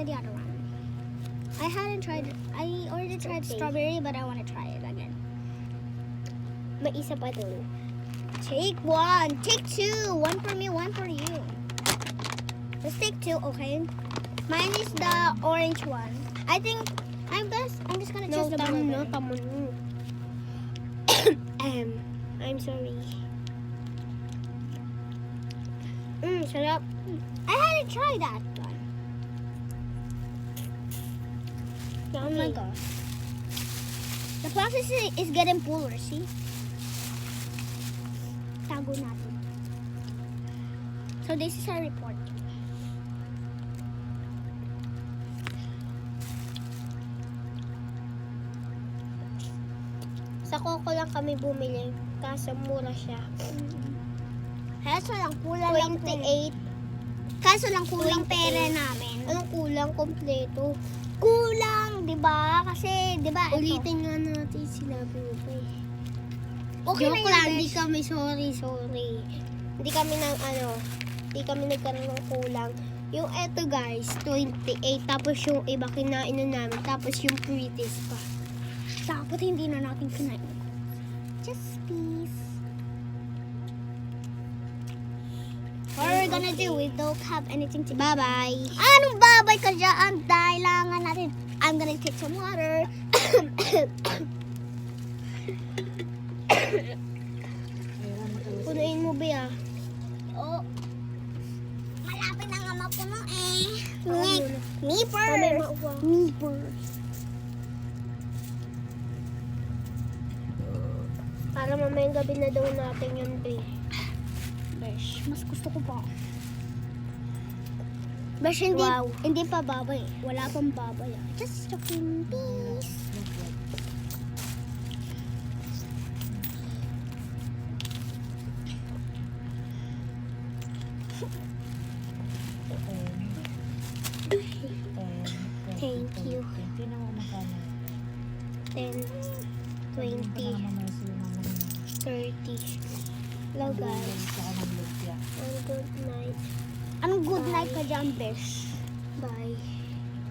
the other one. I hadn't tried. I already tried strawberry, but I want to try it again. May isa pa doon. Take one. Take two. One for me, one for you. Let's take two, okay? Mine is the orange one. I think I'm just gonna choose the blueberry. Tamo. I'm sorry. Sarap. I hadn't tried that one. Oh my gosh. The process is getting fuller, see? Tago natin. So this is our report. Sa Coco lang kami bumili. Kaso mura siya. Kaso lang kulang lang 28. Kaso lang kulang pera namin. Anong kulang? Kompleto. Kulang, 'di ba? Kasi 'di ba? Ulitin nga natin sinabi mo pa eh. Okay Joke lang, lang, besh. hindi kami sorry. Hindi kami nagkaroon ng kulang. Yung eto guys, 28. Tapos yung iba kinain na namin. Tapos yung prettiest pa. Dapat hindi na natin kinain. Just peace. What are we gonna do? We don't have anything to do. Bye-bye. Anong babay ka dyan? Kailangan natin. I'm gonna take some water. Punuin mo ba? Oh. Malapit na nga mapuno eh. Mamay Nipper. mauwa. Nipper. Para mamayang gabi na daw natin yun, be. Besh, mas gusto ko pa. Besh, hindi, Wow. hindi pa babay. Wala pang babay. Just joking. Peace. Thank you. 10, 20, 30. Hello guys. And good night. Anong good night ka dyan, Besh? Bye.